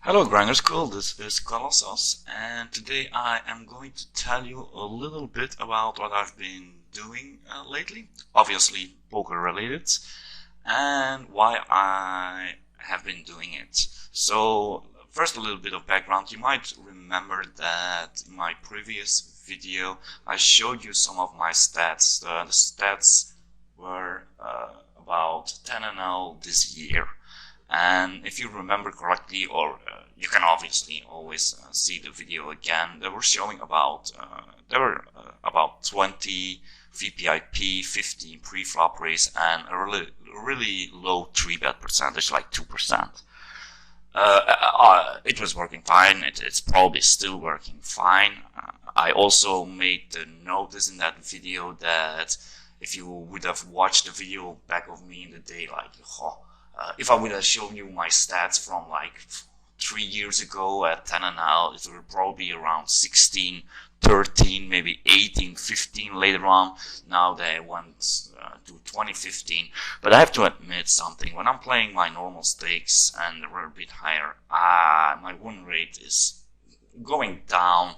Hello Grinder School, this is Colossos, and today I am going to tell you a little bit about what I've been doing lately, obviously poker related, and why I have been doing it. So, first a little bit of background. You might remember that in my previous video I showed you some of my stats. The stats were about 10-0 this year. And if you remember correctly, or you can obviously always see the video again, they were showing about 20 VPIP, 15 pre-flop raise, and a really low 3-bet percentage, like 2%. It was working fine. It's probably still working fine. I also made the notice in that video that if you would have watched the video back of me in the day, like, if I would have shown you my stats from like 3 years ago at 10 and out, it would probably be around 16, 13, maybe 18, 15 later on. Now they went to 2015. But I have to admit something. When I'm playing my normal stakes and they're a bit higher, my win rate is going down.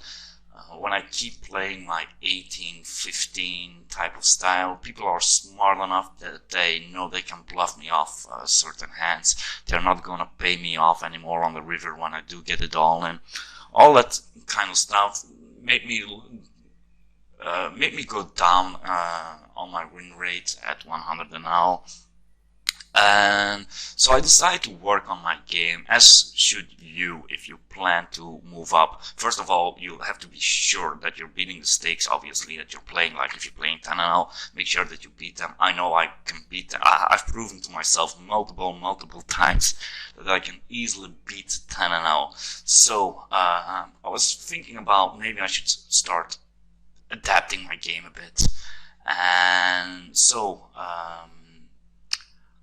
When I keep playing my 18, 15 type of style, people are smart enough that they know they can bluff me off certain hands. They're not gonna pay me off anymore on the river when I do get it all in. All that kind of stuff made me go down on my win rate at 100 and all. And so I decided to work on my game, as should you if you plan to move up. First of all, you have to be sure that you're beating the stakes, obviously, that you're playing. Like if you're playing 10 and 0, make sure that you beat them. I know I can beat them. I've proven to myself multiple times that I can easily beat 10 and 0. So I was thinking about maybe I should start adapting my game a bit. And so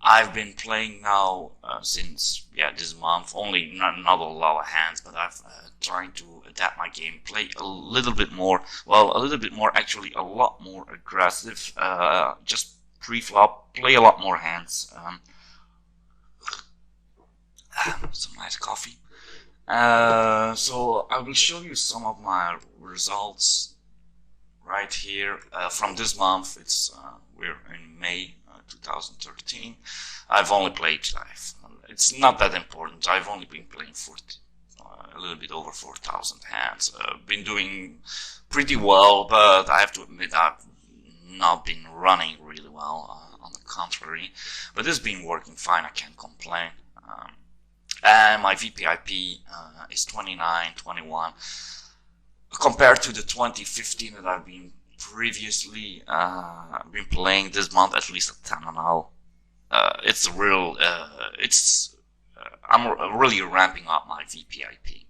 I've been playing now since this month. Only not a lot of hands, but I've trying to adapt my game, play a little bit more. Well, a little bit more, actually, a lot more aggressive. Just pre-flop, play a lot more hands. Some nice coffee. So I will show you some of my results right here from this month. It's we're in May 2013. I've only played live. It's not that important. I've only been playing for a little bit over 4,000 hands. Been doing pretty well, but I have to admit I've not been running really well. On the contrary, but it's been working fine. I can't complain. And my VPIP is 29, 21 compared to the 2015 that I've been previously been playing this month, at least at 10 and 0. It's real. I'm really ramping up my VPIP.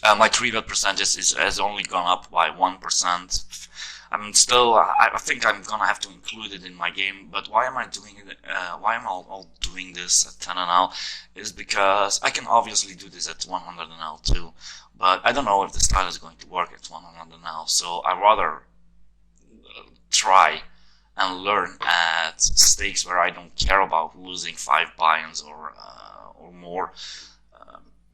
My 3-bet percentage has only gone up by 1%. I think I'm gonna have to include it in my game. But why am I doing it? Why am I all doing this at 10 and 0? Is because I can obviously do this at 100 and 0 too. But I don't know if the style is going to work at 100 now, so I rather try and learn at stakes where I don't care about losing 5 buy-ins or more,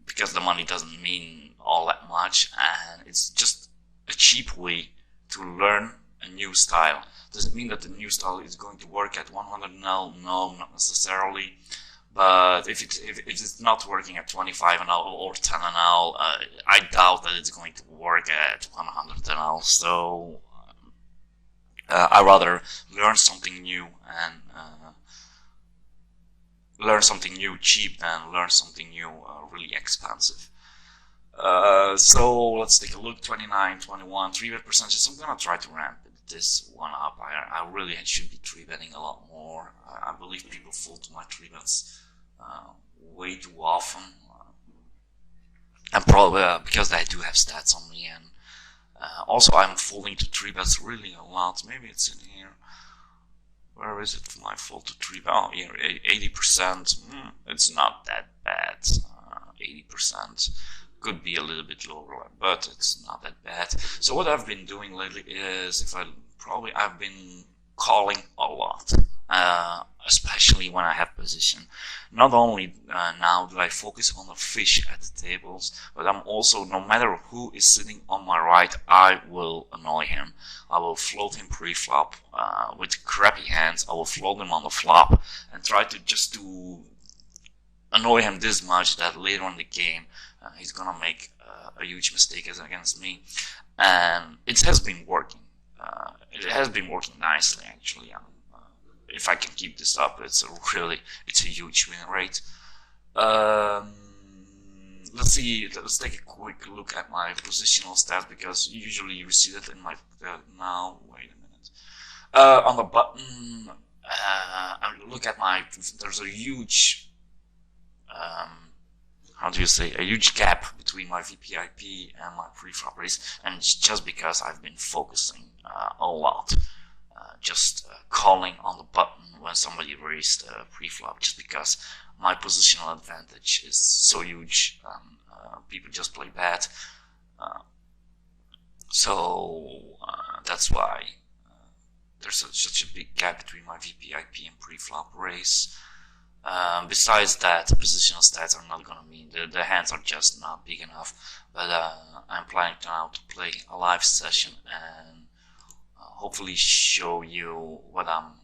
because the money doesn't mean all that much, and it's just a cheap way to learn a new style. Does it mean that the new style is going to work at 100 now? No, not necessarily. But if it's not working at 25 and all or 10 and all, I doubt that it's going to work at 100 and all. So I rather learn something new and learn something new cheap than learn something new really expensive. So let's take a look. 29, 21, 3-bet percentages. I'm gonna try to ramp this one up. I really should be 3-betting a lot more. I believe people fall to my 3-bets way too often, and probably because I do have stats on me, and also I'm folding to 3-bets really a lot. Maybe it's in here. Where is it? My fold to 3-bet. Oh, here, 80%. It's not that bad. 80%. Could be a little bit lower, but it's not that bad. So what I've been doing lately is, I've been calling a lot. especially when I have position. Not only now do I focus on the fish at the tables, but I'm also, no matter who is sitting on my right, I will annoy him. I will float him pre-flop with crappy hands. I will float him on the flop and try to just to annoy him this much that later in the game he's gonna make a huge mistake against me. And it has been working. It has been working nicely, actually. If I can keep this up, it's a huge win rate. Let's see. Let's take a quick look at my positional stats, because usually you see that in my now. Wait a minute. On the button, I look at my. There's a huge. How do you say? A huge gap between my VPIP and my pre-flop race, and it's just because I've been focusing a lot. Just calling on the button when somebody raised pre-flop, just because my positional advantage is so huge. People just play bad, so that's why there's such a big gap between my VPIP and pre-flop raise. Besides that, the positional stats are not gonna mean the hands are just not big enough. But I'm planning now to play a live session and hopefully show you what I'm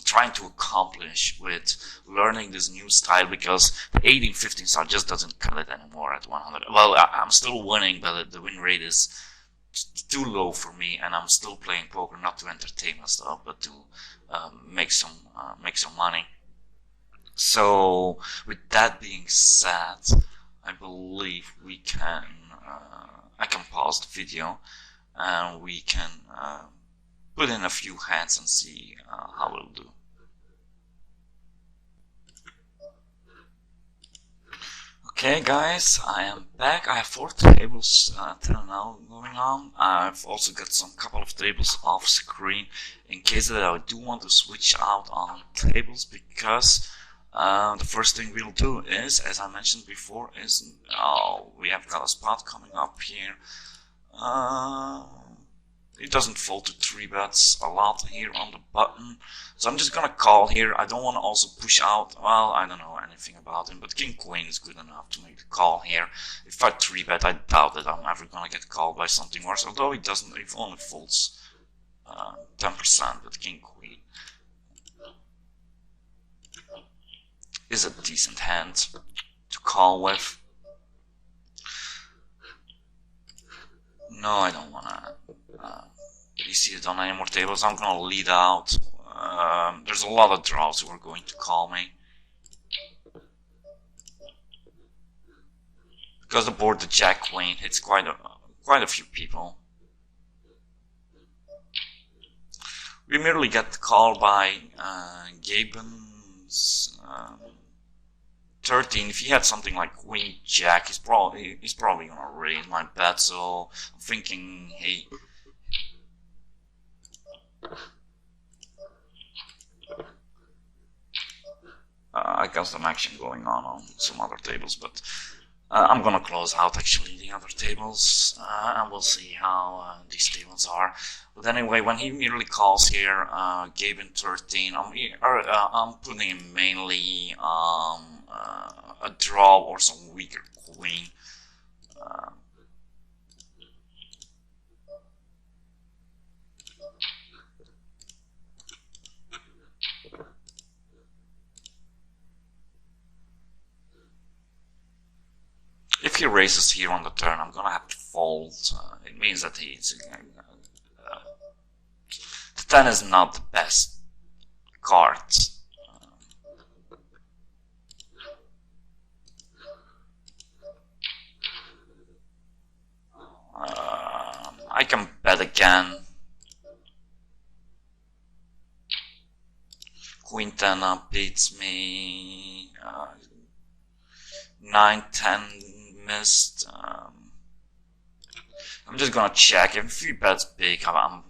trying to accomplish with learning this new style, because the 18-15 style just doesn't cut it anymore at 100. Well, I'm still winning, but the win rate is too low for me, and I'm still playing poker not to entertain myself, but to make some money. So, with that being said, I believe we can. I can pause the video, and we can put in a few hands and see how it'll do. Okay guys, I am back. I have 4 tables now going on. I've also got some couple of tables off screen in case that I do want to switch out on tables, because the first thing we'll do is, as I mentioned before, is we have got a spot coming up here. It doesn't fold to 3 bets a lot here on the button, so I'm just gonna call here. I don't want to also push out. Well, I don't know anything about him, but king queen is good enough to make the call here. If I 3 bet, I doubt that I'm ever gonna get called by something worse, although it doesn't. It only folds 10% with king queen. Is a decent hand to call with. No, I don't wanna you see it on any more tables. I'm gonna lead out. There's a lot of draws who are going to call me, because the board, the jack queen, hits quite a few people. We merely get the call by Gaben's 13. If he had something like queen jack, he's probably gonna raise my bet. So I'm thinking, hey, I got some action going on some other tables, but I'm gonna close out actually the other tables, and we'll see how these tables are. But anyway, when he merely calls here, Gaben 13, I'm putting him mainly a draw or some weaker queen. If he raises here on the turn, I'm gonna have to fold. It means that he's the 10 is not the best card. I can bet again. Queen 10 beats me. 9-10 missed. I'm just gonna check. If he bets big, I'm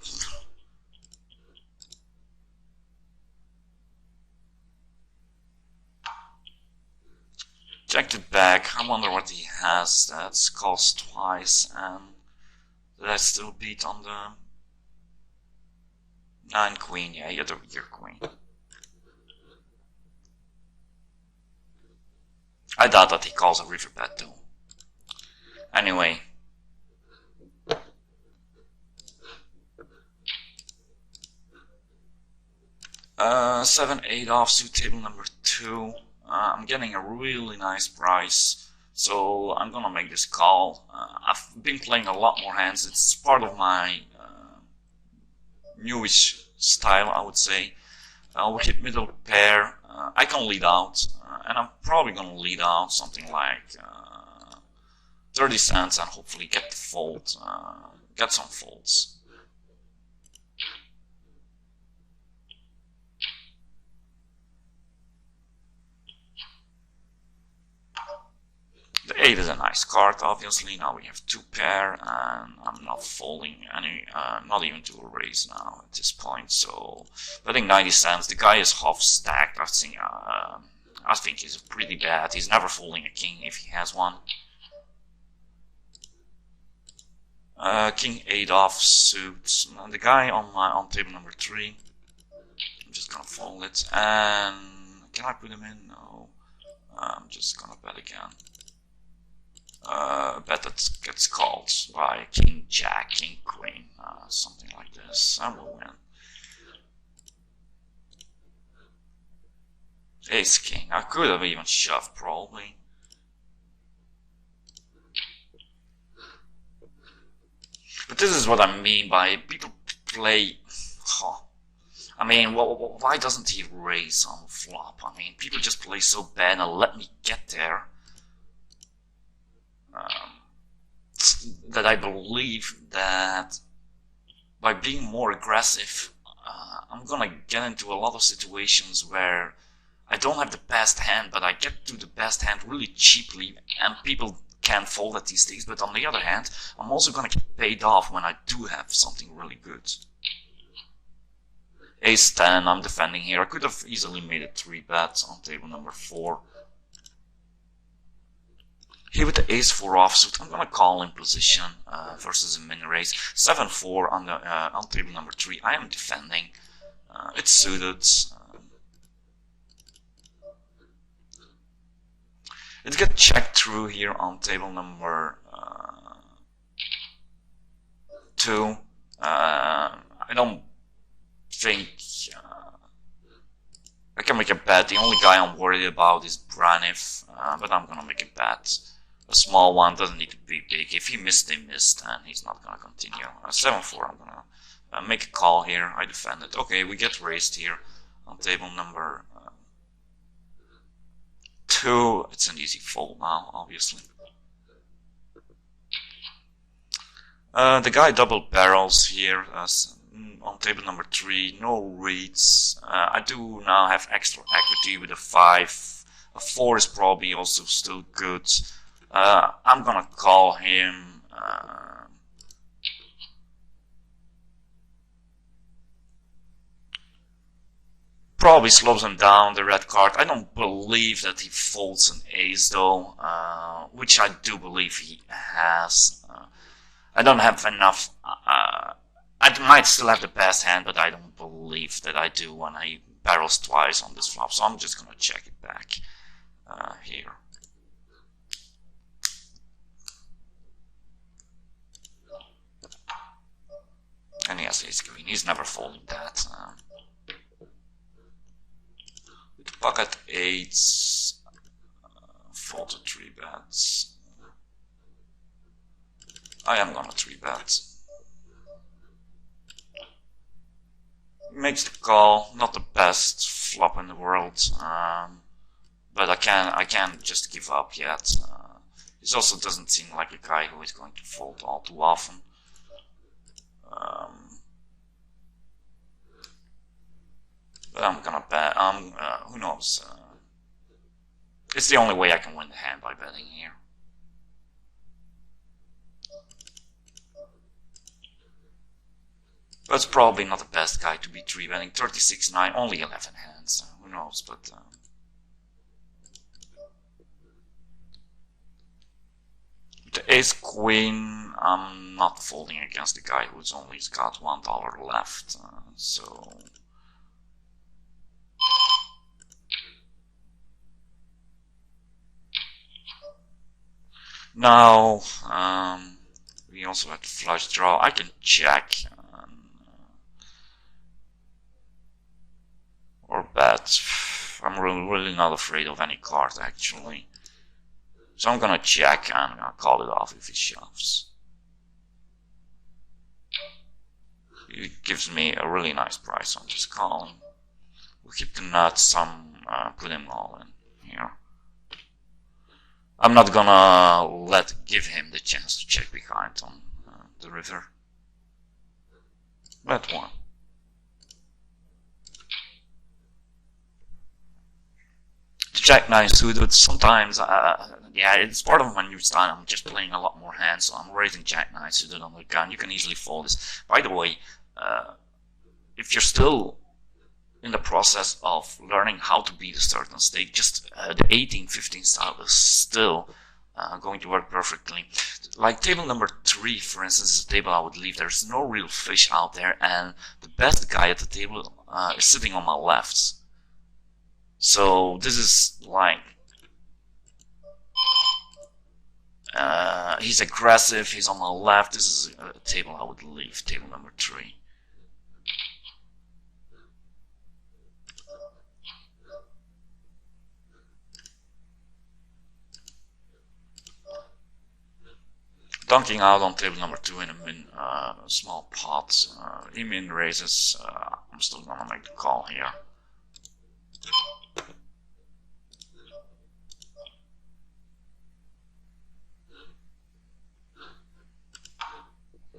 checked it back. I wonder what he has. That's cost twice, and did I still beat on the? 9 queen, yeah, you're the weaker queen. I doubt that he calls a river bet though. Anyway. 7-8 offsuit, table number 2. I'm getting a really nice price, so I'm gonna make this call. I've been playing a lot more hands. It's part of my newish style, I would say. We hit middle pair. I can lead out, and I'm probably gonna lead out something like 30 cents and hopefully get the fold, get some folds. The 8 is a nice card, obviously. Now we have 2 pair, and I'm not folding any, not even to a raise now at this point. So, betting 90 cents. The guy is half stacked. I think he's pretty bad. He's never folding a king if he has one. King 8 offsuit. The guy on table number 3. I'm just gonna fold it. And can I put him in? No. I'm just gonna bet again. Bet that gets called by King Jack, King Queen, something like this, and we'll win. Ace King. I could have even shoved, probably. But this is what I mean by people play. I mean, why doesn't he raise on the flop? I mean, people just play so bad and let me get there. That I believe that by being more aggressive, I'm gonna get into a lot of situations where I don't have the best hand, but I get to the best hand really cheaply, and people can't fold at these things. But on the other hand, I'm also gonna get paid off when I do have something really good. Ace 10, I'm defending here. I could have easily made it 3 bets on table number 4. Here with the ace 4 offsuit, I'm gonna call in position versus a min raise. 7-4 on table number 3. I am defending. It's suited. It gets checked through here on table number 2. I don't think I can make a bet. The only guy I'm worried about is Braniff, but I'm gonna make a bet. A small one, doesn't need to be big. If he missed, he missed, and he's not gonna continue. 7-4, I'm gonna make a call here. I defend it. Okay, we get raised here on table number 2. It's an easy fold now, obviously. The guy double barrels here on table number 3. No reads. I do now have extra equity with a 5. A 4 is probably also still good. I'm gonna call him. Probably slows him down, the red card. I don't believe that he folds an ace though, which I do believe he has. I don't have enough. I might still have the best hand, but I don't believe that I do when I barrels twice on this flop. So I'm just gonna check it back here. And he has ace queen. He's never folding that. With pocket 8s, fold to 3 bets. I am gonna 3 bet. Makes the call. Not the best flop in the world, but I can't just give up yet. This also doesn't seem like a guy who is going to fold all too often. But I'm gonna bet. Who knows? It's the only way I can win the hand, by betting here. But it's probably not the best guy to be 3-betting. 36-9, only 11 hands. Who knows? But the ace queen, I'm not folding against the guy who's only got $1 left. So now we also had flush draw. I can check or bet. I'm really not afraid of any card actually. So I'm gonna check and I'm gonna call it off if he shoves. It gives me a really nice price on this calling. We'll keep the nuts, put them all in here. I'm not gonna give him the chance to check behind on the river. Bet one. The Jack 9 suited, sometimes, yeah, it's part of my new style. I'm just playing a lot more hands, so I'm raising Jack 9 suited on the gun. You can easily fold this. By the way, if you're still in the process of learning how to beat a certain stake, just the 18-15 style is still going to work perfectly. Like table number 3, for instance, is a table I would leave. There's no real fish out there, and the best guy at the table is sitting on my left. So this is like he's aggressive, he's on my left. This is a table I would leave, table number 3. Dunking out on table number 2 in a small pot. He min raises. I'm still gonna make the call here.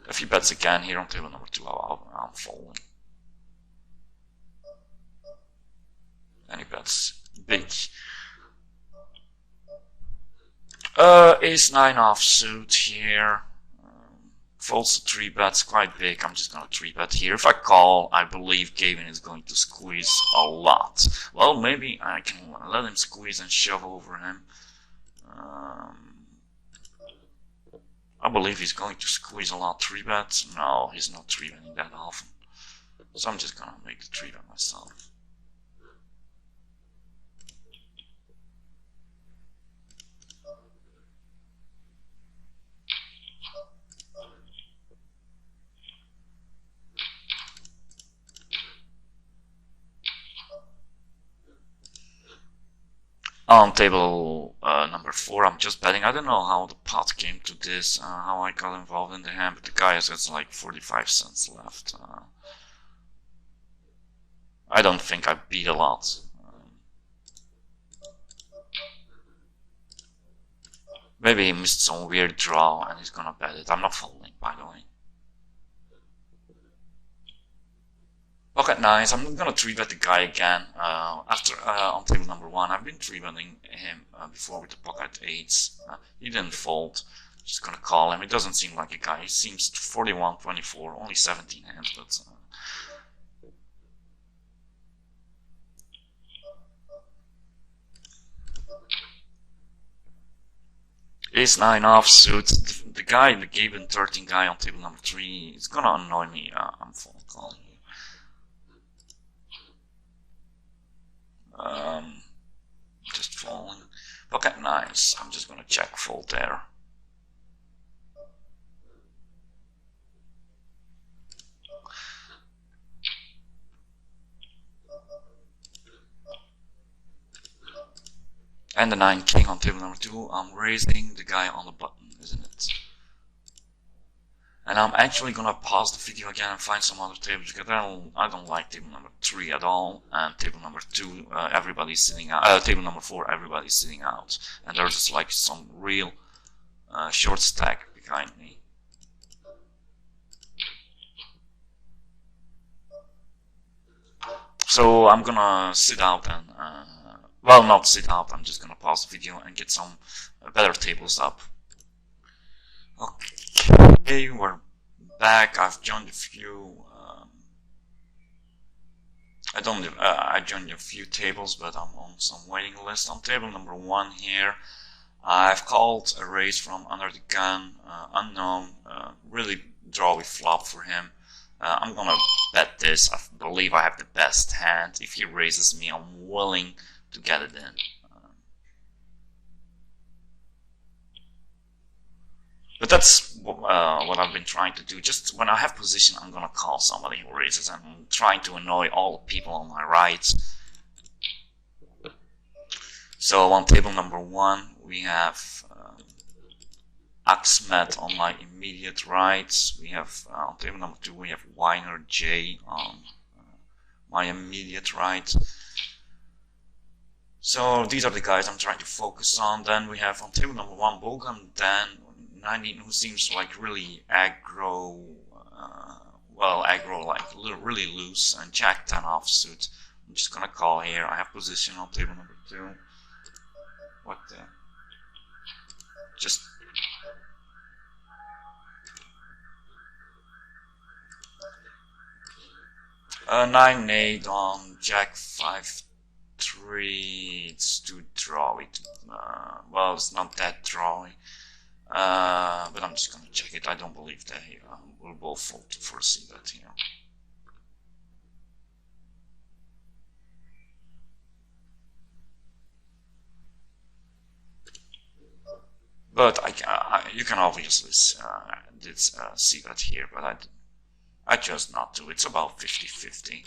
If he bets again here on table number 2, I'm folding. And he bets big. Ace 9 offsuit here. Folds the 3 bets quite big. I'm just gonna 3 bet here. If I call, I believe Gavin is going to squeeze a lot. Well, maybe I can let him squeeze and shove over him. I believe he's going to squeeze a lot 3 bets. No, he's not 3 betting that often. So I'm just gonna make the 3 bet myself. On table number 4, I'm just betting. I don't know how the pot came to this, how I got involved in the hand, but the guy has like 45 cents left. I don't think I beat a lot. Maybe he missed some weird draw and he's gonna bet it. I'm not folding, by the way. Pocket 9s, I'm gonna 3-bet the guy again. On table number 1, I've been 3-betting him before with the pocket 8s. He didn't fold. Just gonna call him. It doesn't seem like a guy. He seems 41-24, only 17 hands, but Ace 9 offsuit. The guy, the Gavin 13 guy on table number 3, is gonna annoy me. I'm calling. Just falling. Pocket 9s. I'm just gonna check fold there. And the 9 king on table number 2. I'm raising the guy on the button, isn't it? And I'm actually gonna pause the video again and find some other tables because I don't like table number 3 at all, and table number 2 everybody's sitting out. Table number 4 everybody's sitting out, and there's just like some real short stack behind me. So I'm gonna sit out and well, not sit out. I'm just gonna pause the video and get some better tables up. Okay, we're back. I've joined a few. I joined a few tables, but I'm on some waiting list. On table number 1 here, I've called a raise from under the gun, unknown, really drawy flop for him. I'm gonna bet this. I believe I have the best hand. If he raises me, I'm willing to get it in. But that's what I've been trying to do. Just when I have position, I'm gonna call somebody who raises. I'm trying to annoy all the people on my right. So on table number 1, we have Axmet on my immediate right. We have on table number 2, we have winrate on my immediate right. So these are the guys I'm trying to focus on. Then we have on table number 1, Bolgam Dan 19, who seems like really aggro, aggro, like really loose, and Jack 10 offsuit. I'm just gonna call here. I have position on table number 2. What the? Just. Nine 8 on Jack 5-3. It's too drawy. Well, it's not that drawy. But I'm just gonna check it. I don't believe they will both fold to foresee that here. But you can obviously see that here, but I chose not to. It's about 50-50.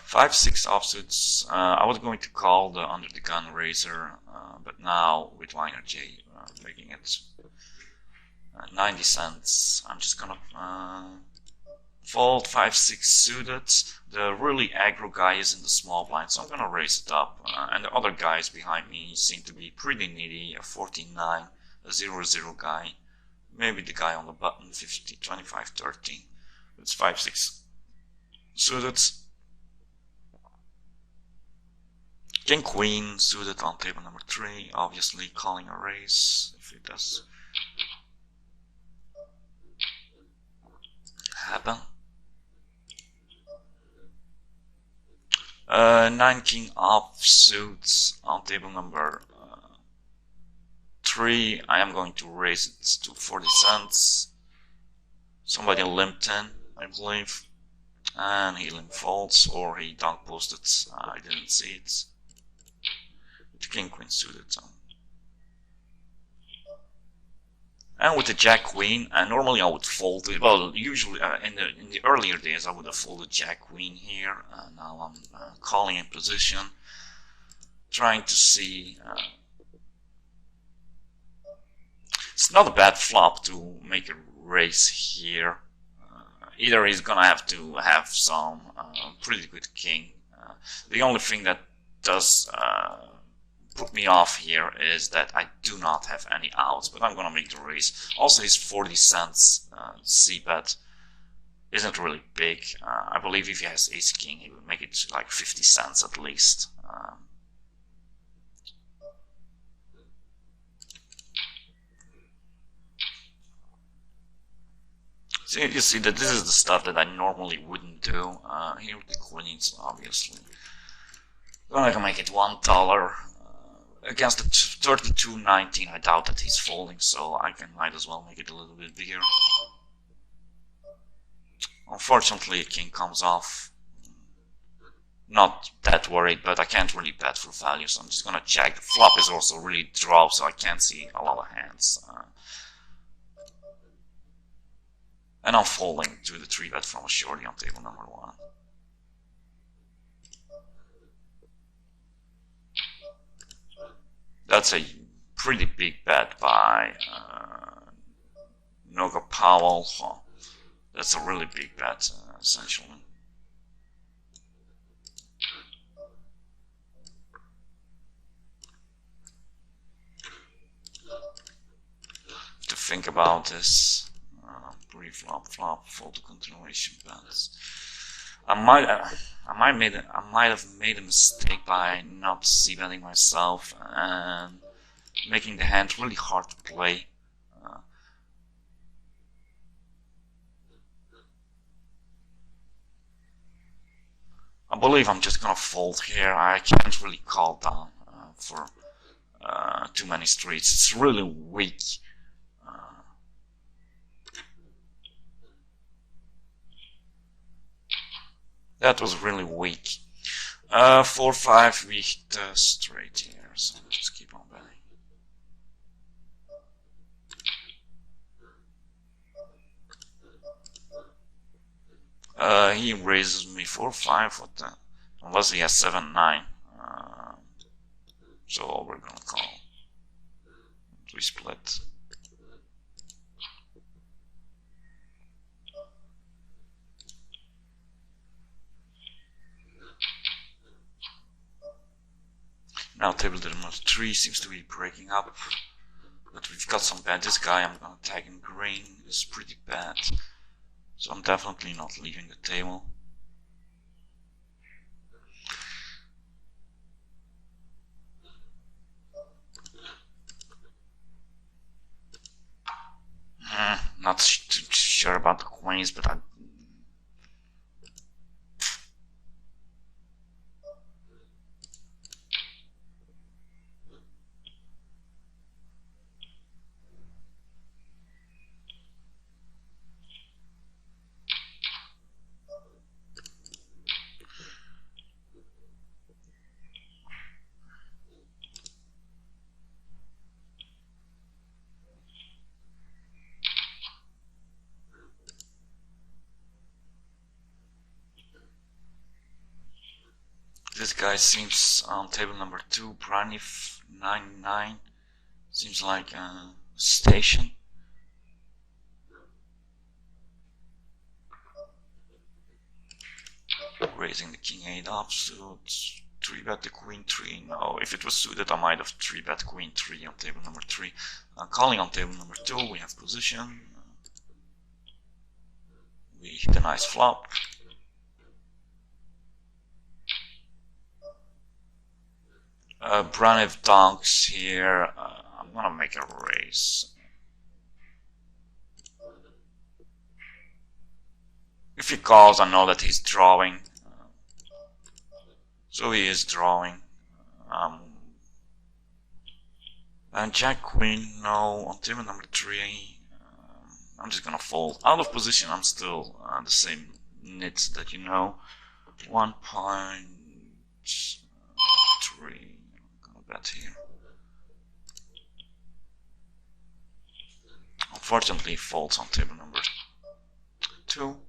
Five, 6 offsuits. I was going to call the under the gun raiser, but now with winrate making it 90 cents, I'm just gonna fold 5-6 suited. The really aggro guy is in the small blind, so I'm gonna raise it up. And the other guys behind me seem to be pretty needy. A 14-9, a 0-0 guy, maybe the guy on the button 50, 25, 13. It's 5-6 suited. King Queen suited on table number 3, obviously calling a raise if it does happen. 9 King offsuits on table number 3. I am going to raise it to 40 cents. Somebody limped in, I believe, and he limp folds, or he dunk posted. I didn't see it. The King Queen suited. And with the Jack Queen, normally I would fold it. Well, usually in the earlier days I would have folded Jack Queen here. Now I'm calling in position, trying to see. It's not a bad flop to make a raise here. Either he's gonna have to have some pretty good king. The only thing that does put me off here is that I do not have any outs, but I'm gonna make the raise. Also, his 40 cents c-bet isn't really big. I believe if he has ace king, he would make it like 50 cents at least. So you see that this is the stuff that I normally wouldn't do. Here with the queens, obviously. Gonna make it $1. Against the 32.19, I doubt that he's folding, so I might as well make it a little bit bigger. Unfortunately, king comes off. Not that worried, but I can't really bet for value, so I'm just gonna check. The flop is also really dropped, so I can't see a lot of hands. And I'm folding to the 3-bet from a shorty on table number 1. That's a pretty big bet by Noga Powell. Huh. That's a really big bet, essentially. To think about this, pre-flop, flop, fold to continuation bets. I might have made a mistake by not c-betting myself and making the hand really hard to play. I believe I'm just gonna fold here. I can't really call down for too many streets. It's really weak. That was really weak. 4-5, we hit straight here, so just keep on betting. He raises me 4-5, what the? Unless he has 7-9. So we're gonna call. We split. Now table number 3 seems to be breaking up, but we've got some bad. This guy I'm gonna tag in green is pretty bad, so I'm definitely not leaving the table. Not sure about the queens, but this guy seems on table number 2, Pranif 99, seems like a station. Raising the king 8 offsuit, 3-bet the queen 3. No, if it was suited, I might have 3-bet queen 3 on table number 3. Calling on table number 2, we have position. We hit a nice flop. Braniv donks here. I'm gonna make a raise. If he calls, I know that he's drawing. So he is drawing. And Jack Queen, no, on table number 3. I'm just gonna fold. Out of position, I'm still the same nits that you know. 1.3. I'm gonna bet here. Unfortunately, he folds on table number 2.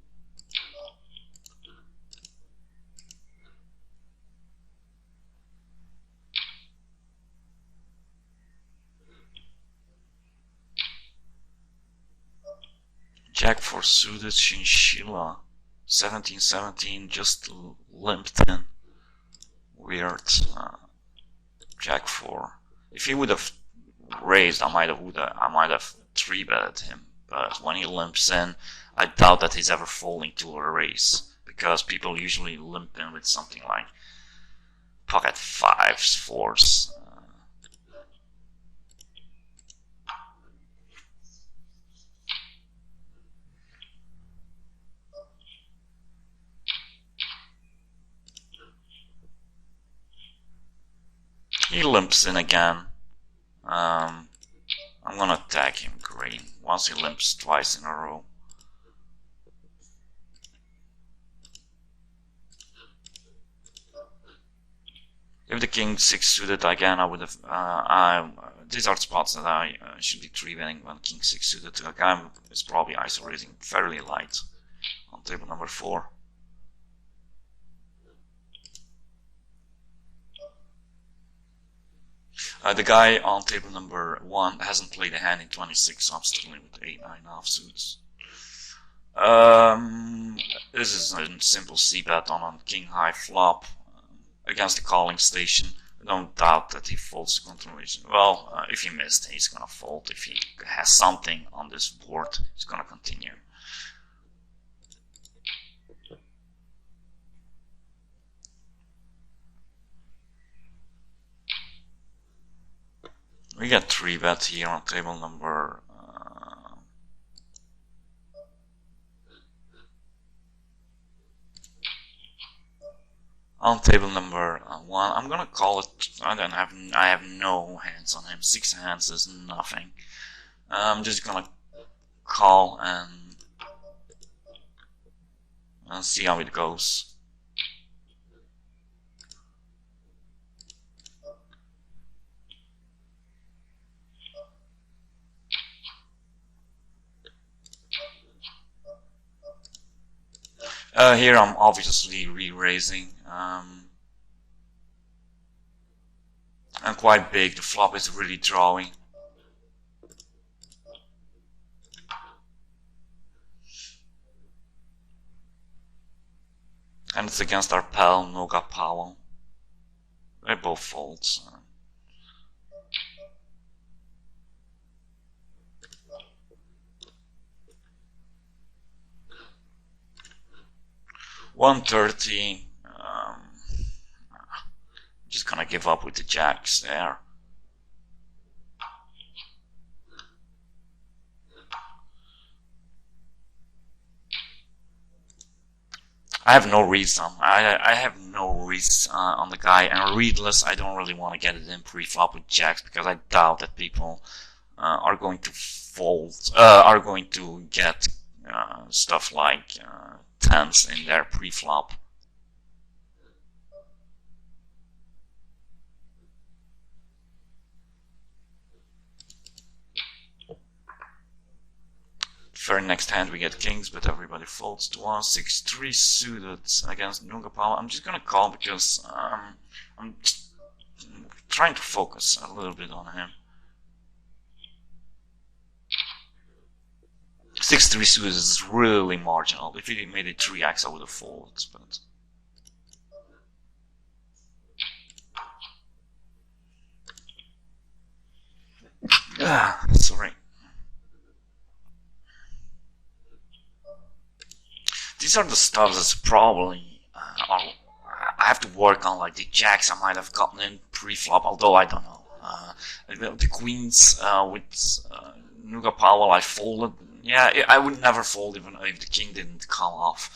Jack 4 suited, Chinchilla 17-17, just limped in. Weird. Jack 4. If he would have raised, I might have 3-betted him. But when he limps in, I doubt that he's ever folding to a raise, because people usually limp in with something like pocket 5s, 4s. He limps in again. I'm gonna tag him green once he limps twice in a row. If the king 6 suited again, I would have. These are spots that I should be 3-betting when king 6 suited. The guy is probably ISO raising fairly light on table number 4. The guy on table number 1 hasn't played a hand in 26, so I'm still in with 8-9 offsuits. This is a simple c-bet on king high flop against the calling station. I don't doubt that he folds the continuation. Well, if he missed, he's gonna fold. If he has something on this board, he's gonna continue. We got 3-bet here on table number On table number 1, I'm gonna call it. I have no hands on him. 6 hands is nothing. I'm just gonna call and see how it goes. Here I'm obviously re-raising. I'm quite big. The flop is really drawing. And it's against our pal, Noga Powell. They both fold. So. $130. Just gonna give up with the jacks there. I have no reads on. I have no reads on the guy, and readless. I don't really want to get it in pre-flop with jacks because I doubt that people are going to fold. Are going to get stuff like tens in their pre-flop. Very next hand we get kings, but everybody folds to us. 6-3 suited against Noga Powell. I'm just gonna call because I'm trying to focus a little bit on him. 6-3 suited is really marginal. If he made it 3x, I would have folded, but. Sorry. These are the stuff that's probably I have to work on, like the jacks I might have gotten in pre-flop, although I don't know. The queens with Noga Powell I folded. Yeah, I would never fold even if the king didn't come off.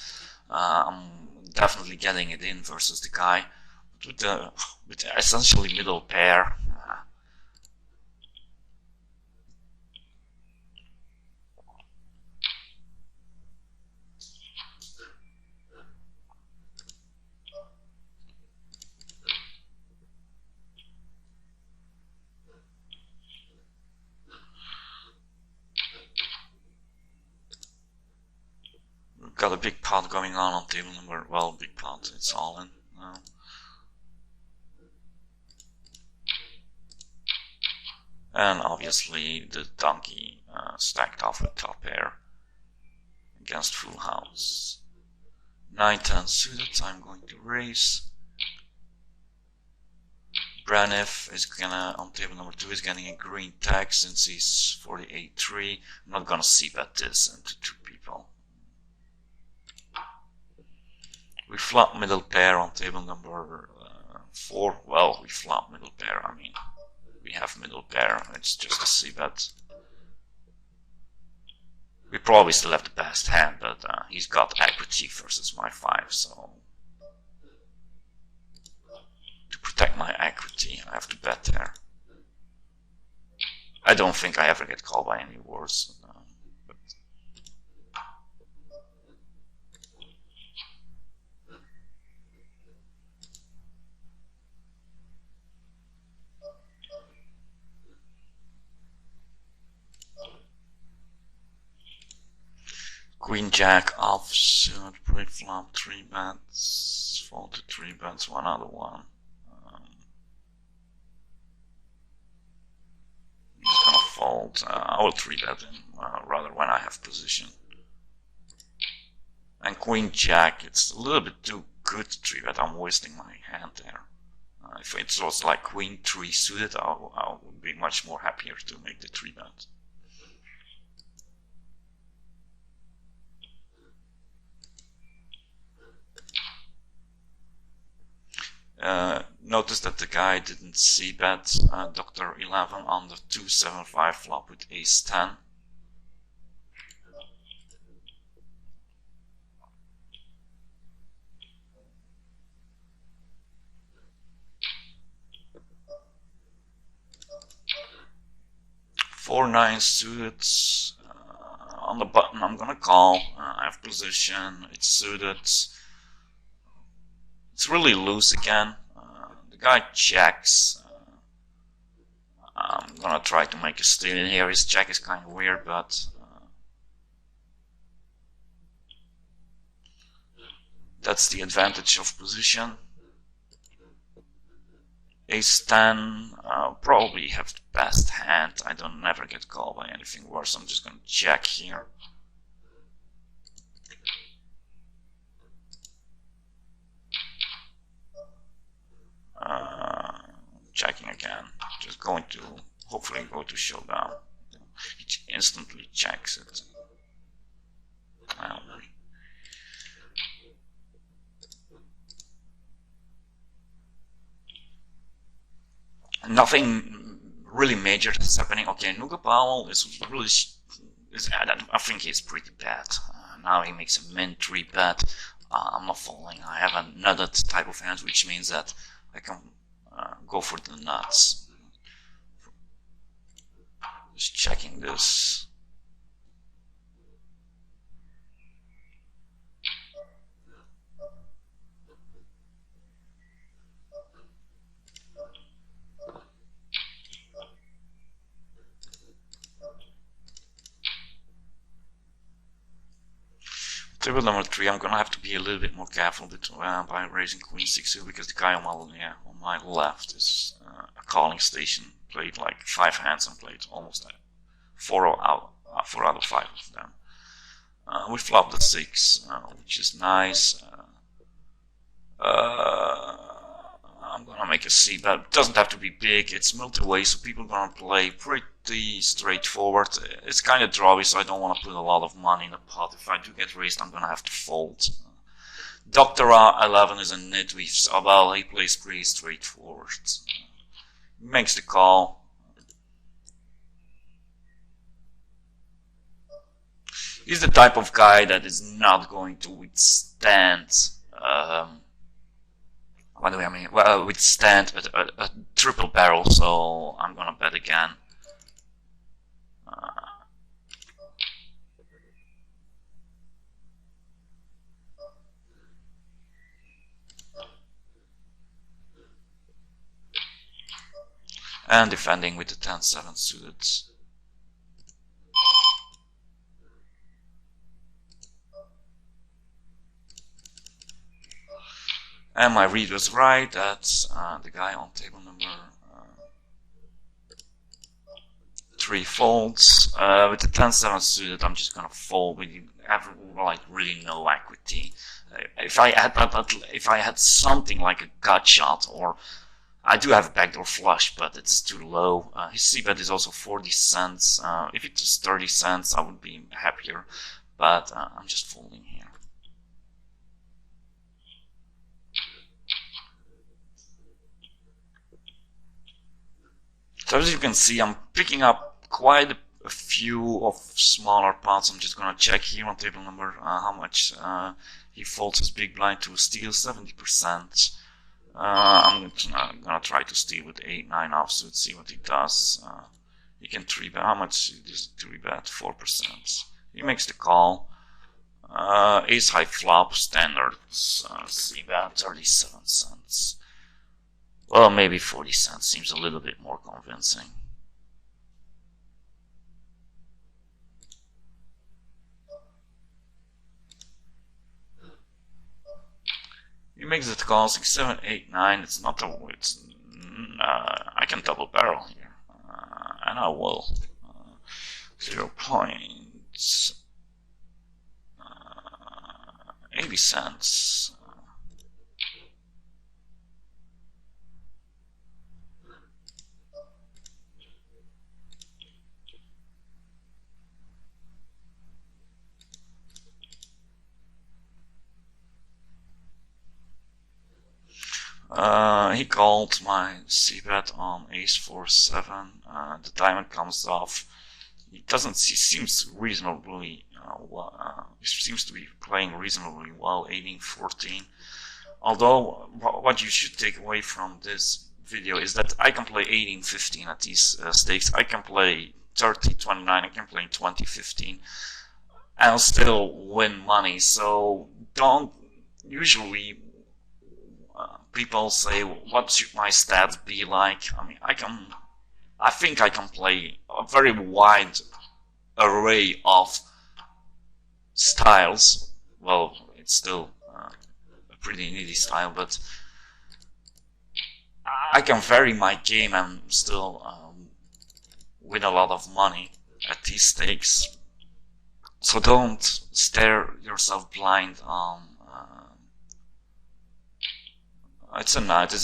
I'm definitely getting it in versus the guy with the essentially middle pair. Got a big pot going on table number. Well, big pot. It's all in now. And obviously the donkey stacked off with top pair against full house. 9-10 suited. I'm going to raise. Braniff is gonna, on table number 2, is getting a green tag since he's 48-3. I'm not gonna c-bet this into 2 people. We flop middle pair on table number 4. Well, we flop middle pair. I mean, we have middle pair. It's just a c-bet. We probably still have the best hand, but he's got equity versus my 5, so to protect my equity, I have to bet there. I don't think I ever get called by any worse. Queen Jack offsuit, pre-flop, 3 bets, fold to 3 bets, one other one. He's gonna fold. I will 3 bet him rather when I have position. And Queen Jack, it's a little bit too good to 3 bet. I'm wasting my hand there. If it was like Queen 3 suited, I would be much more happier to make the 3 bet. Notice that the guy didn't c-bet Dr. 11 on the 2-7-5 flop with ace 10. 4-9 suited. On the button I'm gonna call. I have position, it's suited. It's really loose again. The guy checks. I'm gonna try to make a steal in here. His check is kind of weird, but that's the advantage of position. Ace 10, probably have the best hand. I don't never get called by anything worse. I'm just gonna check here. Checking again. Just going to hopefully go to showdown. He instantly checks it. Nothing really major is happening. Okay, Nuga Powell is really, I think he's pretty bad. Now he makes a min 3 bet. I'm not falling. I have another type of hand, which means that I can go for the nuts. Just checking this. Table number 3, I'm gonna have to be a little bit more careful by raising Queen 6 because the guy on my left is a calling station. Played like 5 hands and played almost 4 out of 5 of them. We flopped the 6, which is nice. I'm gonna make a C bet. It doesn't have to be big. It's multi-way, so people are gonna play pretty straightforward. It's kind of drawy, so I don't want to put a lot of money in the pot. If I do get raised, I'm gonna have to fold. Dr. 11 is a nitwit, so well, he plays pretty straightforward. He makes the call. He's the type of guy that is not going to withstand. What do I mean? Well, withstand a triple barrel, so I'm gonna bet again. And defending with the 10-7 suited. And my read was right. That's the guy on table number 3 folds. With the 10-7 suited, I'm just gonna fold. We have like really no equity. If I had something like a gut shot, or I do have a backdoor flush, but it's too low. His c-bet is also 40 cents. If it was 30 cents, I would be happier. But I'm just folding here. So as you can see, I'm picking up quite a few of smaller pots. I'm just gonna check here on table number how much he folds his big blind to steal, 70%. I'm gonna try to steal with 8-9 offsuit, see what he does. He can 3-bet. How much is 3-bet? 4%. He makes the call. Ace high flop, standard c-bet, 37 cents. Well, maybe 40 cents seems a little bit more convincing. He makes it call 6, 7, 8, 9. It's not a. It's I can double barrel here, and I will. 0.80 cents. He called my c-bet on ace 4-7. The diamond comes off. He seems reasonably he seems to be playing reasonably well, 18-14. Although what you should take away from this video is that I can play 18-15 at these stakes. I can play 30, 29, I can play 20, 15, and I'll still win money. So don't usually people say, what should my stats be like? I mean, I think I can play a very wide array of styles. Well, it's still a pretty needy style, but I can vary my game and still win a lot of money at these stakes. So don't stare yourself blind on. This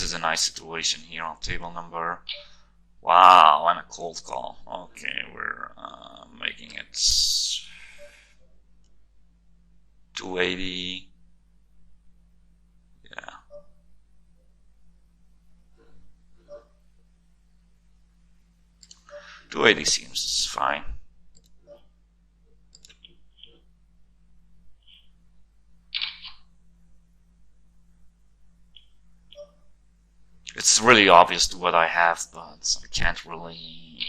is a nice situation here on table number. Wow, and a cold call. Okay, we're making it 280. Yeah. $280 seems fine. It's really obvious to what I have, but I can't really.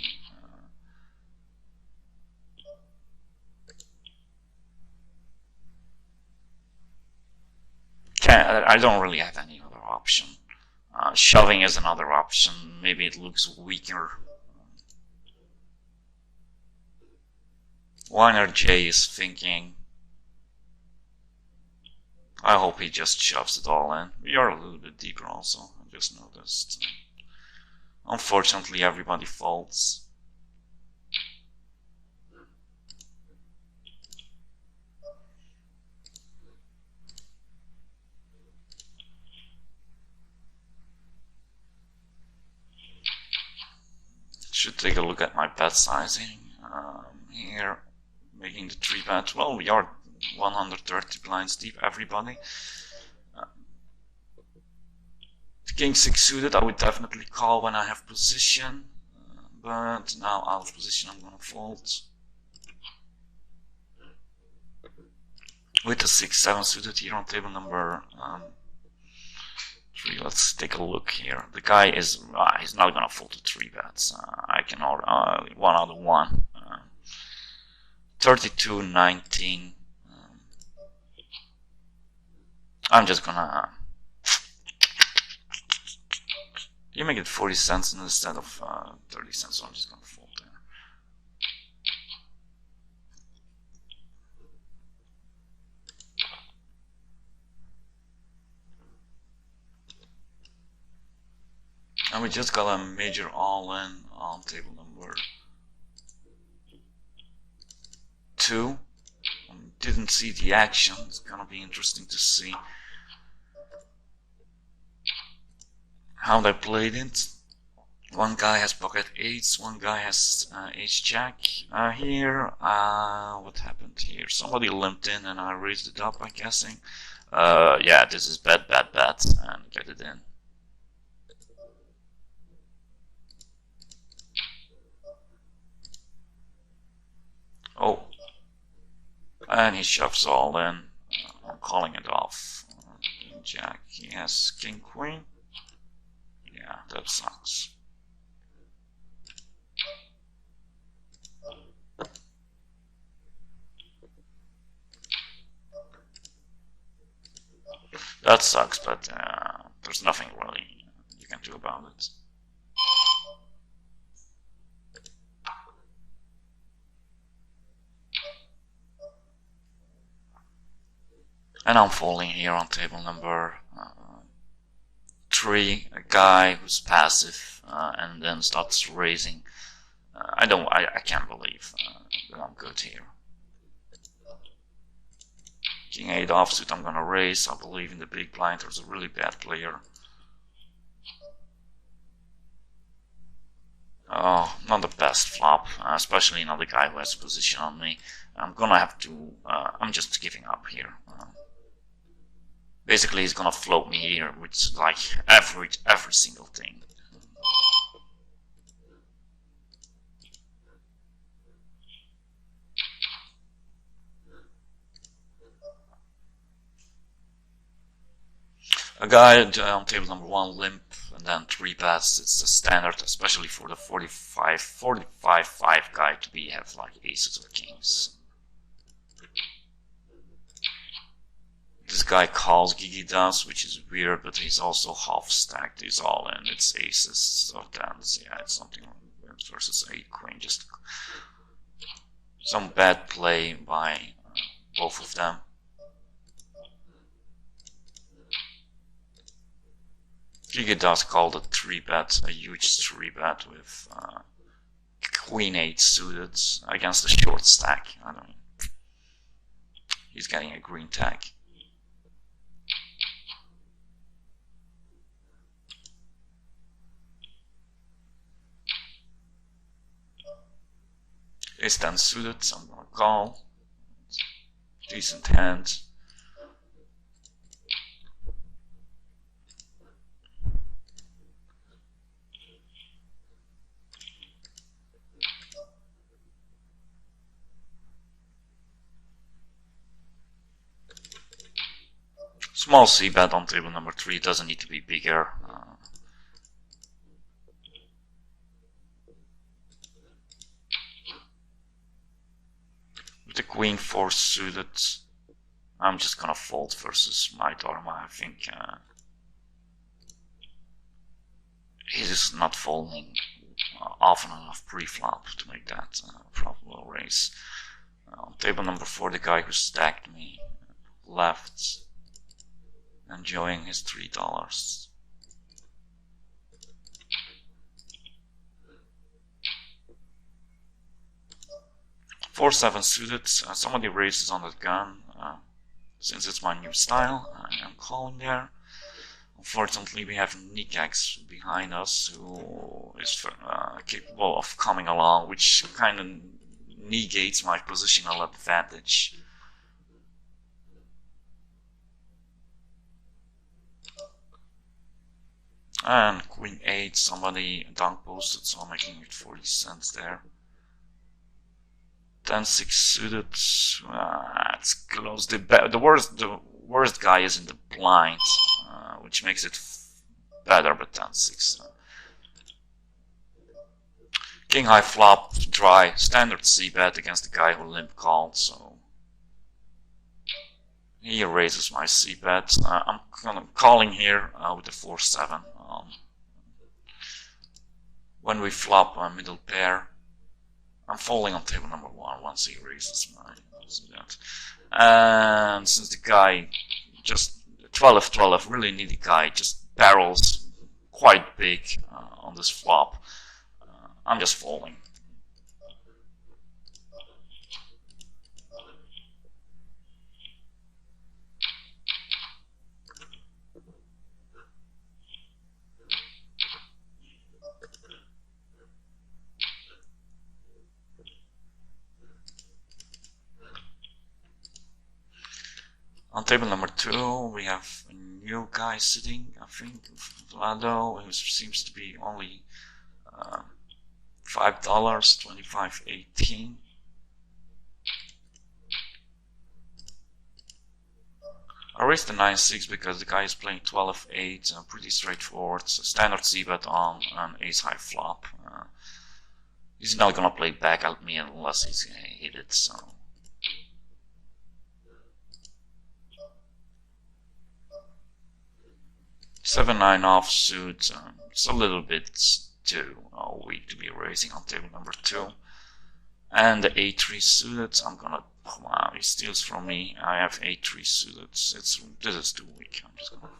I don't really have any other option. Shoving is another option. Maybe it looks weaker. Winer J is thinking. I hope he just shoves it all in. We are a little bit deeper also, I just noticed. Unfortunately, everybody folds. Should take a look at my bet sizing. Here, making the 3-bet. Well, we are 130 blinds deep, everybody. The king 6 suited, I would definitely call when I have position, but now out of position, I'm gonna fold. With the 6-7 suited here on table number 3, let's take a look here. The guy is he's not gonna fold to 3 bets. I can order 1 out of 1. 32, 19. I'm just gonna. You make it 40 cents instead of 30 cents, so I'm just gonna fold there. And we just got a major all-in on table number 2. Didn't see the action. It's gonna be interesting to see how they played it. One guy has pocket 8s, one guy has Ace-Jack. Here, what happened here? Somebody limped in and I raised it up, I'm guessing. Yeah, this is bet, and get it in. Oh, and he shoves all in. I'm calling it off. King Jack, he has King Queen. Yeah, that sucks. That sucks, but there's nothing really you can do about it. And I'm falling here on table number 3, a guy who's passive and then starts raising. I can't believe that I'm good here. King 8 offsuit, I'm gonna raise. I believe in the big blind. There's a really bad player. Oh, not the best flop, especially another guy who has a position on me. I'm gonna have to. I'm just giving up here. Basically, he's gonna float me here with like every single thing. A guy on table number 1 limp and then 3 bets. It's the standard, especially for the 45-5 guy to have like aces or kings. This guy calls Gigi does, which is weird, but he's also half stacked. He's all in. It's aces, so then yeah, it's something versus 8 queen. Just some bad play by both of them. Gigi does call the 3-bet, a huge 3-bet with queen 8 suited against a short stack. I don't know. He's getting a green tag. Ace 10 suited, so I'm gonna call. Decent hand. Small c-bet on table number 3, doesn't need to be bigger. With the queen 4 suited, I'm just gonna fold versus my Dharma. I think he's not folding often enough pre-flop to make that probable raise. On table number 4, the guy who stacked me left, enjoying his $3. Four 7 suited. Somebody raises on that gun. Since it's my new style, I am calling there. Unfortunately, we have Nikax behind us who is capable of coming along, which kind of negates my positional advantage. And queen 8, somebody dunk posted, so I'm making it 40 cents there. 10-6 suited, it's close. The worst guy is in the blind, which makes it better, but 10-6. King high flop, dry, standard c-bet against the guy who limp called, so he raises my c-bet. I'm calling here with the 4-7. When we flop a middle pair, I'm folding on table number 1 once he raises my that. And since the guy just 12-12, really needy guy, just barrels quite big on this flop, I'm just folding. On table number 2, we have a new guy sitting, I think, Vlado, who seems to be only $5, 25.18. I raised the 9-6 because the guy is playing 12-8, pretty straightforward. So standard c-bet on an ace-high flop. He's not gonna play back at me unless he's gonna hit it, so. Seven-9 offsuit. It's a little bit too weak to be raising on table number 2. And the 8-3 suited. I'm gonna. Wow, he steals from me. I have 8-3 suited. This is too weak. I'm just gonna.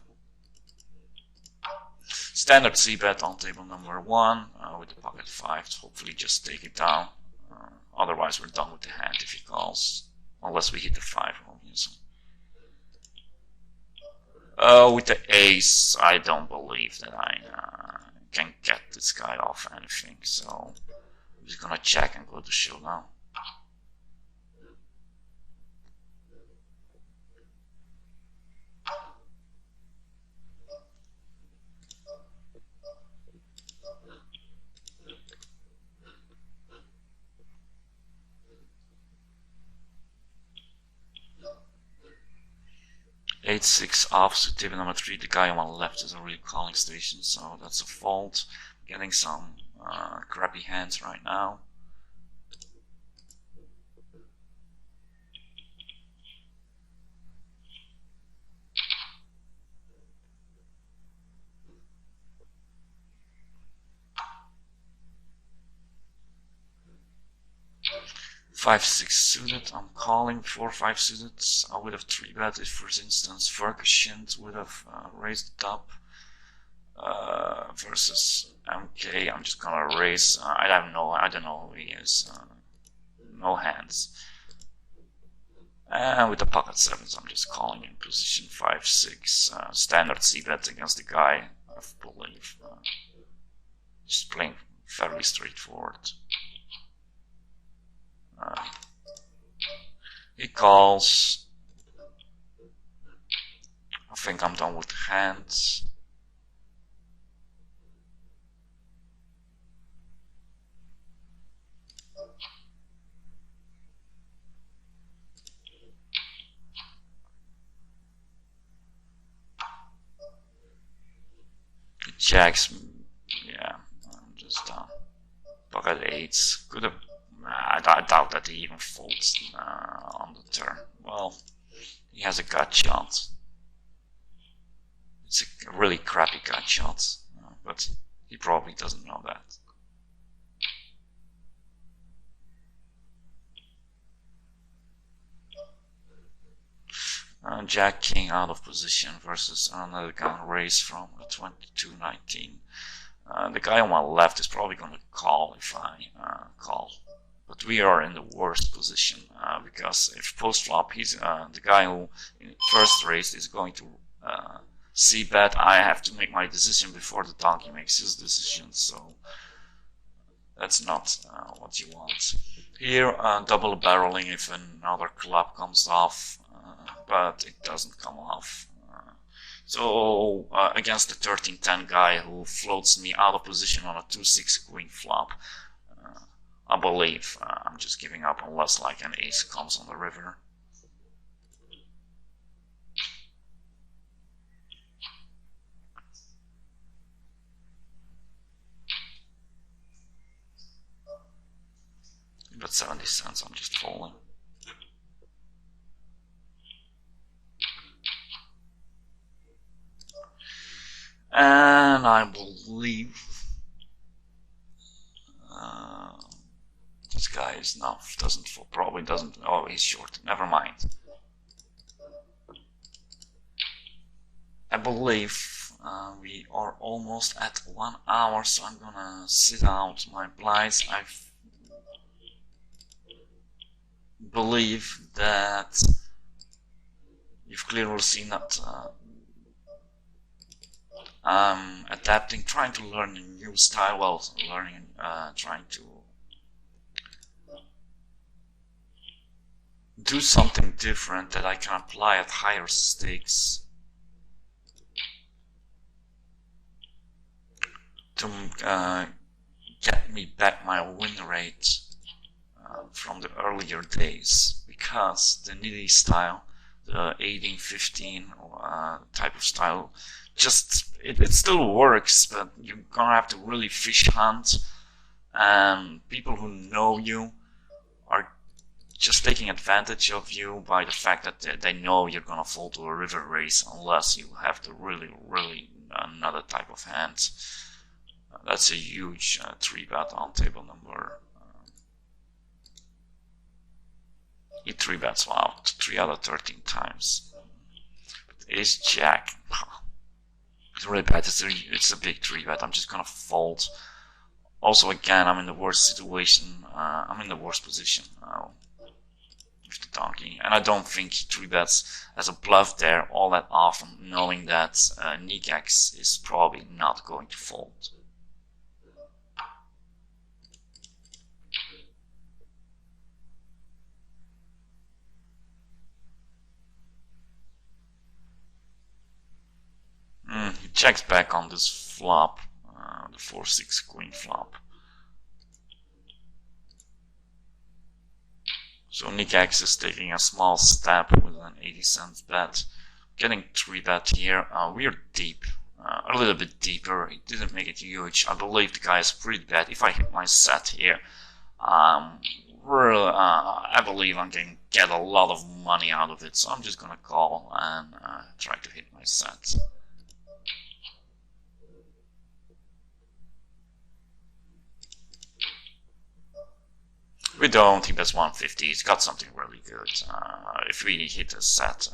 Standard c-bet on table number 1 with the pocket 5 to hopefully just take it down. Otherwise, we're done with the hand if he calls, unless we hit the 5, obviously. With the ace, I don't believe that I can get this guy off anything, so I'm just gonna check and go to showdown. 8-6 off, so table number 3. The guy on my left is already calling station, so that's a fault. Getting some crappy hands right now. Five, 6 suited, I'm calling 4-5 suited. I would have 3-bet if, for instance, Ferguson would have raised it up. Versus MK, I'm just gonna raise. I don't know who he is. No hands. And with the pocket sevens, I'm just calling in position 5-6. Standard c-bet against the guy, I believe. Just playing fairly straightforward. He calls. I think I'm done with the hands. Jacks, yeah, I'm just done. Pocket 8s, could have. I doubt that he even folds on the turn. Well, he has a gut shot. It's a really crappy gut shot, but he probably doesn't know that. Jack King out of position versus another guy raised from a 22-19. The guy on my left is probably going to call if I call. But we are in the worst position because if post flop, he's the guy who first raised is going to c-bet. I have to make my decision before the donkey makes his decision, so that's not what you want. Here, double barreling if another club comes off, but it doesn't come off. So against the 13-10 guy who floats me out of position on a 2-6 queen flop, I believe I'm just giving up unless like an ace comes on the river. But 70 cents, I'm just falling. And I believe this guy is probably doesn't. Oh, he's short. Never mind. I believe we are almost at 1 hour, so I'm gonna sit out my blinds. I believe that you've clearly seen that I'm adapting, trying to learn a new style, well, trying to do something different that I can apply at higher stakes to get me back my win rate from the earlier days, because the nitty style, the 18-15 type of style, just it still works, but you're gonna have to really fish hunt, and people who know you are just taking advantage of you by the fact that they know you're gonna fall to a river race unless you have the really another type of hand. That's a huge 3-bet on table number. He 3-bets out 3 out of 13 times. But ace jack. It's really bad. It's a big 3-bet. I'm just gonna fold. Also, again, I'm in the worst situation. I'm in the worst position with the donkey, and I don't think he 3-bets as a bluff there all that often, knowing that Nick X is probably not going to fold. He checks back on this flop, the 4-6 queen flop. So Nick X is taking a small step with an 80 cents bet. getting 3-bet here. We're deep, a little bit deeper. It didn't make it huge. I believe the guy is pretty bad. If I hit my set here, I believe I'm going to get a lot of money out of it. So I'm just gonna call and try to hit my set. We don't. He bets 150. He's got something really good. If we hit a set,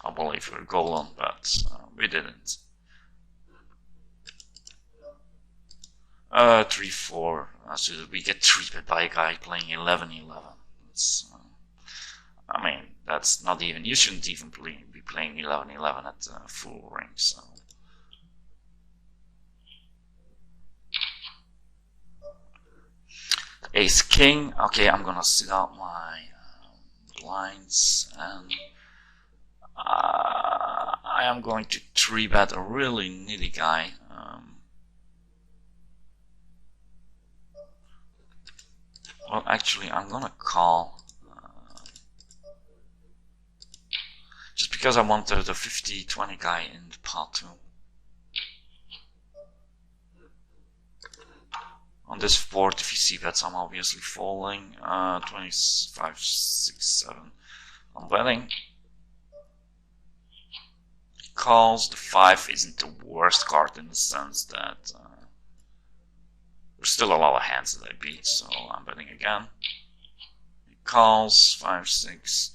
I believe we're golden, but we didn't. 3-4. So we get treated by a guy playing 11-11. I mean, that's not even. You shouldn't even be playing 11-11 at full ring. So. Ace King. Okay, I'm gonna sit out my blinds and I am going to 3-bet a really nitty guy. Well, actually, I'm gonna call just because I want the 50-20 guy in the pot too. On this board, if you see bets, I'm obviously falling. 25, 6, 7. I'm betting. He calls. The 5 isn't the worst card in the sense that there's still a lot of hands that I beat, so I'm betting again. He calls. 5, 6.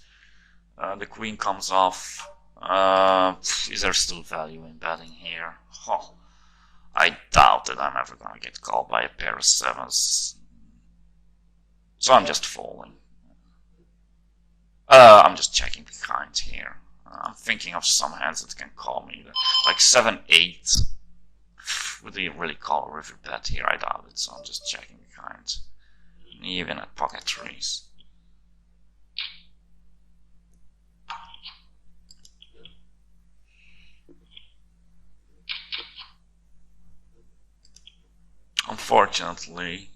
The queen comes off. Is there still value in betting here? Oh. I doubt that I'm ever gonna get called by a pair of 7s. So I'm just falling. I'm just checking behind here. I'm thinking of some hands that can call me. Like 7-8. Would they really call a river bet here? I doubt it, so I'm just checking behind. Even at pocket 3s. Unfortunately,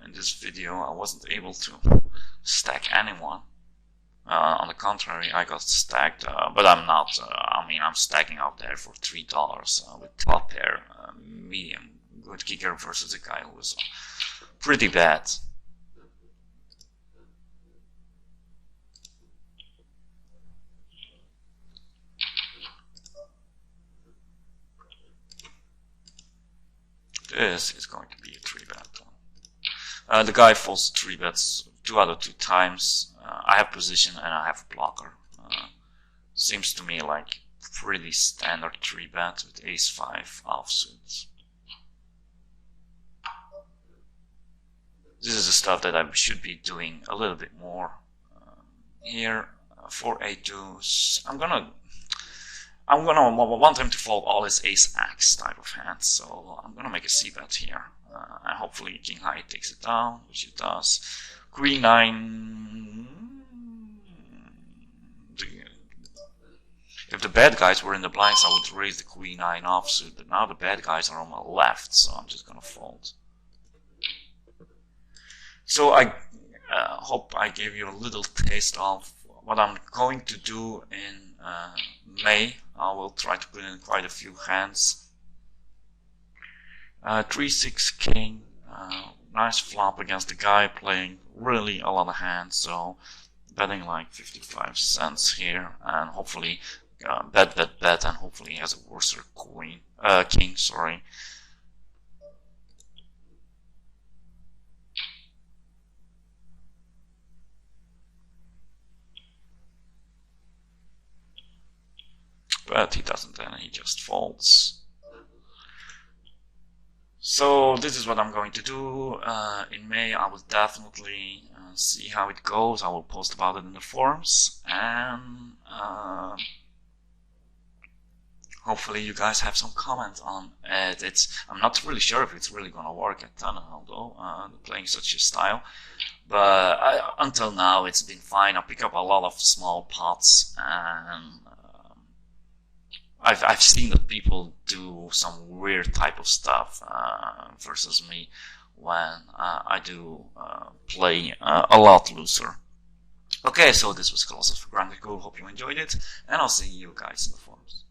in this video I wasn't able to stack anyone. On the contrary, I got stacked, but I'm not. I mean, I'm stacking out there for $3 with top pair, medium good kicker versus a guy who was pretty bad. This is going to be a 3-bet. The guy falls 3-bets 2 out of 2 times. I have position and I have a blocker. Seems to me like pretty standard 3-bet with ace-5 offsuit. This is the stuff that I should be doing a little bit more. Here, 4 a2s. I'm gonna want him to fold all his ace-x type of hands, so I'm gonna make a c-bet here. And hopefully King High takes it down, which it does. Queen 9. If the bad guys were in the blinds, I would raise the Queen 9 offsuit, but now the bad guys are on my left, so I'm just gonna fold. So I hope I gave you a little taste of what I'm going to do in May. I will try to put in quite a few hands. 3-6 king, nice flop against the guy playing really a lot of hands, so betting like 55 cents here, and hopefully bet, and hopefully he has a worse king, sorry. But he doesn't, and he just folds. So this is what I'm going to do. In May I will definitely see how it goes. I will post about it in the forums, and hopefully you guys have some comments on it. I'm not really sure if it's really gonna work at Tannehill though, playing such a style. But until now it's been fine. I pick up a lot of small pots, and I've seen that people do some weird type of stuff versus me when I do play a lot looser. Okay, so this was Colossus for Grandicool. Hope you enjoyed it, and I'll see you guys in the forums.